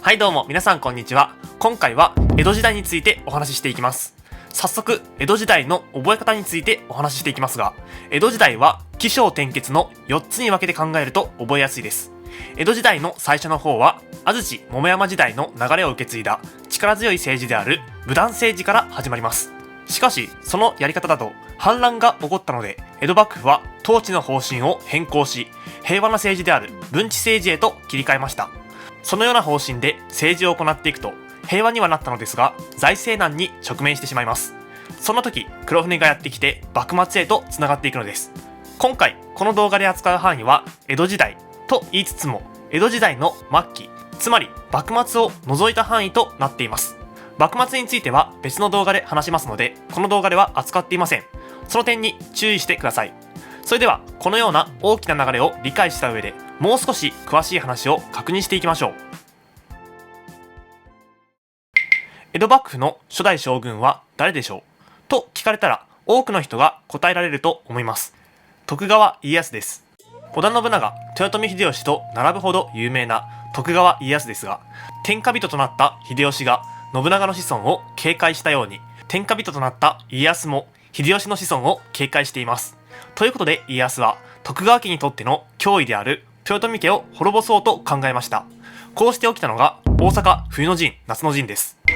はいどうも皆さんこんにちは。今回は江戸時代についてお話ししていきます。早速江戸時代の覚え方についてお話ししていきますが、江戸時代は起承転結の4つに分けて考えると覚えやすいです。江戸時代の最初の方は安土桃山時代の流れを受け継いだ力強い政治である武断政治から始まります。しかしそのやり方だと反乱が起こったので、江戸幕府は統治の方針を変更し、平和な政治である文治政治へと切り替えました。そのような方針で政治を行っていくと平和にはなったのですが、財政難に直面してしまいます。そんな時黒船がやってきて幕末へとつながっていくのです。今回この動画で扱う範囲は江戸時代と言いつつも江戸時代の末期、つまり幕末を除いた範囲となっています。幕末については別の動画で話しますので、この動画では扱っていません。その点に注意してください。それではこのような大きな流れを理解した上で、もう少し詳しい話を確認していきましょう。江戸幕府の初代将軍は誰でしょうと聞かれたら、多くの人が答えられると思います。徳川家康です。織田信長、豊臣秀吉と並ぶほど有名な徳川家康ですが、天下人となった秀吉が信長の子孫を警戒したように、天下人となった家康も秀吉の子孫を警戒しています。ということで家康は徳川家にとっての脅威である豊臣家を滅ぼそうと考えました。こうして起きたのが大阪冬の陣、夏の陣です。大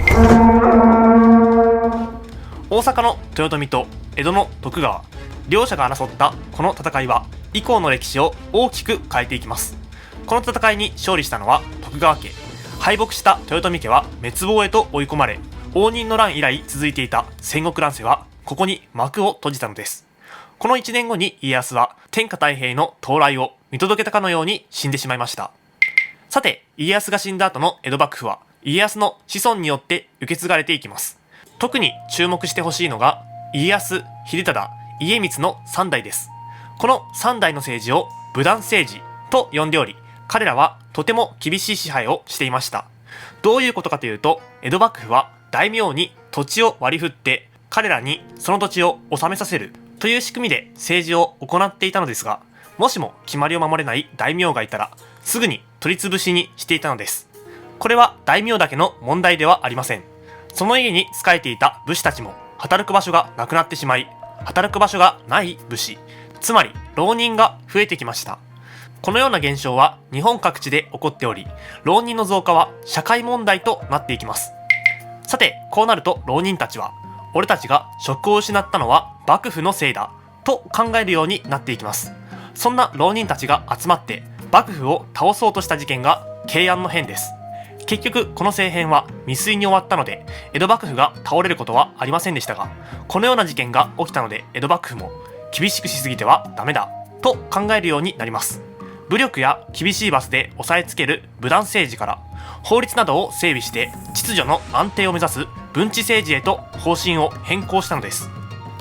阪の豊臣と江戸の徳川、両者が争ったこの戦いは以降の歴史を大きく変えていきます。この戦いに勝利したのは徳川家、敗北した豊臣家は滅亡へと追い込まれ、応仁の乱以来続いていた戦国乱世はここに幕を閉じたのです。この1年後に家康は天下太平の到来を見届けたかのように死んでしまいました。さて家康が死んだ後の江戸幕府は家康の子孫によって受け継がれていきます。特に注目してほしいのが家康、秀忠、家光の3代です。この3代の政治を武断政治と呼んでおり、彼らはとても厳しい支配をしていました。どういうことかというと、江戸幕府は大名に土地を割り振って彼らにその土地を治めさせるという仕組みで政治を行っていたのですが、もしも決まりを守れない大名がいたらすぐに取り潰しにしていたのです。これは大名だけの問題ではありません。その家に仕えていた武士たちも働く場所がなくなってしまい、働く場所がない武士、つまり浪人が増えてきました。このような現象は日本各地で起こっており、浪人の増加は社会問題となっていきます。さてこうなると浪人たちは、俺たちが職を失ったのは幕府のせいだと考えるようになっていきます。そんな浪人たちが集まって幕府を倒そうとした事件が慶安の変です。結局この政変は未遂に終わったので、江戸幕府が倒れることはありませんでしたが、このような事件が起きたので江戸幕府も厳しくしすぎてはダメだと考えるようになります。武力や厳しい罰で押さえつける武断政治から、法律などを整備して秩序の安定を目指す文治政治へと方針を変更したのです。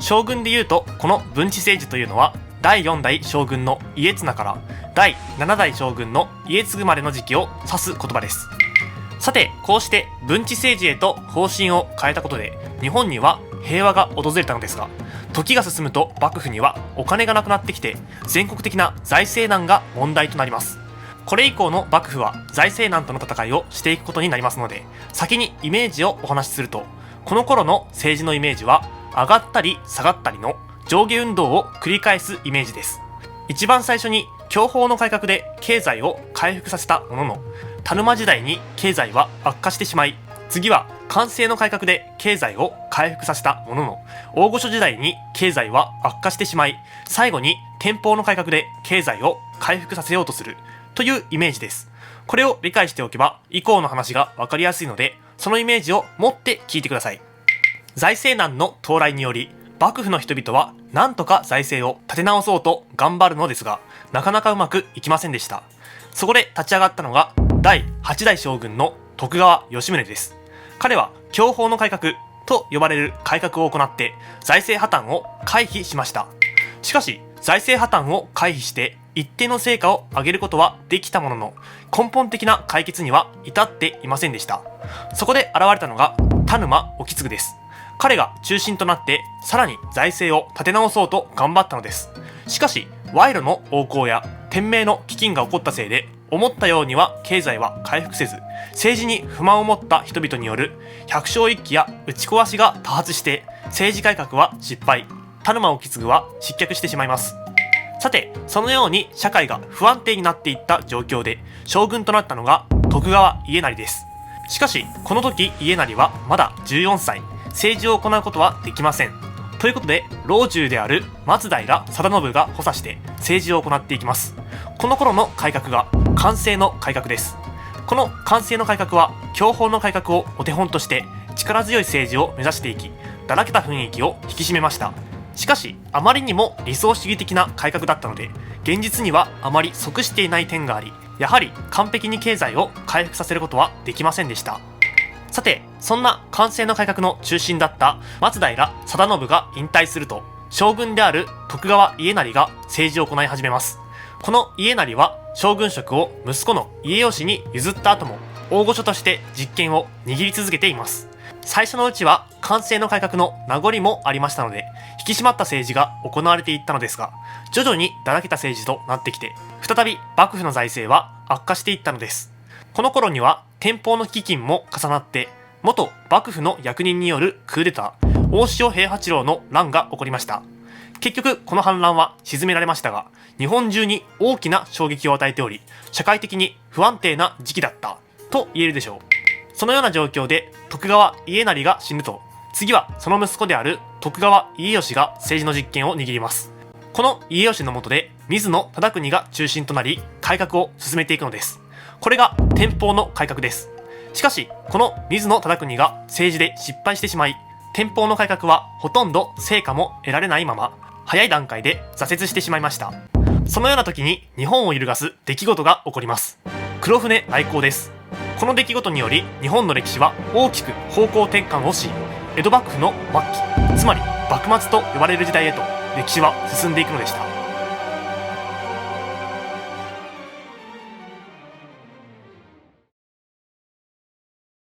将軍でいうとこの文治政治というのは第4代将軍の家綱から第7代将軍の家継までの時期を指す言葉です。さてこうして文治政治へと方針を変えたことで日本には平和が訪れたのですが、時が進むと幕府にはお金がなくなってきて全国的な財政難が問題となります。これ以降の幕府は財政難との戦いをしていくことになりますので、先にイメージをお話しすると、この頃の政治のイメージは上がったり下がったりの上下運動を繰り返すイメージです。一番最初に享保の改革で経済を回復させたものの、田沼時代に経済は悪化してしまい、次は寛政の改革で経済を回復させたものの、大御所時代に経済は悪化してしまい、最後に天保の改革で経済を回復させようとするというイメージです。これを理解しておけば以降の話が分かりやすいので、そのイメージを持って聞いてください。財政難の到来により幕府の人々は何とか財政を立て直そうと頑張るのですが、なかなかうまくいきませんでした。そこで立ち上がったのが第8代将軍の徳川吉宗です。彼は享保の改革と呼ばれる改革を行って財政破綻を回避しました。しかし財政破綻を回避して一定の成果を上げることはできたものの、根本的な解決には至っていませんでした。そこで現れたのが田沼意次です。彼が中心となってさらに財政を立て直そうと頑張ったのです。しかし賄賂の横行や天明の飢饉が起こったせいで思ったようには経済は回復せず、政治に不満を持った人々による百姓一揆や打ち壊しが多発して、政治改革は失敗、田沼意次は失脚してしまいます。さて、そのように社会が不安定になっていった状況で将軍となったのが徳川家斉です。しかし、この時家斉はまだ14歳、政治を行うことはできません。ということで、老中である松平定信が補佐して政治を行っていきます。この頃の改革が寛政の改革です。この寛政の改革は享保の改革をお手本として力強い政治を目指していき、だらけた雰囲気を引き締めました。しかし、あまりにも理想主義的な改革だったので、現実にはあまり即していない点があり、やはり完璧に経済を回復させることはできませんでした。さて、そんな寛政の改革の中心だった松平定信が引退すると、将軍である徳川家斉が政治を行い始めます。この家斉は将軍職を息子の家吉に譲った後も大御所として実権を握り続けています。最初のうちは寛政の改革の名残もありましたので、引き締まった政治が行われていったのですが、徐々にだらけた政治となってきて、再び幕府の財政は悪化していったのです。この頃には天保の飢饉も重なって、元幕府の役人によるクーデター、大塩平八郎の乱が起こりました。結局この反乱は鎮められましたが、日本中に大きな衝撃を与えており、社会的に不安定な時期だったと言えるでしょう。そのような状況で徳川家斉が死ぬと、次はその息子である徳川家吉が政治の実権を握ります。この家吉の下で水野忠邦が中心となり、改革を進めていくのです。これが天保の改革です。しかし、この水野忠邦が政治で失敗してしまい、天保の改革はほとんど成果も得られないまま、早い段階で挫折してしまいました。そのような時に日本を揺るがす出来事が起こります。黒船来航です。この出来事により日本の歴史は大きく方向転換をし、江戸幕府の末期、つまり幕末と呼ばれる時代へと歴史は進んでいくのでした。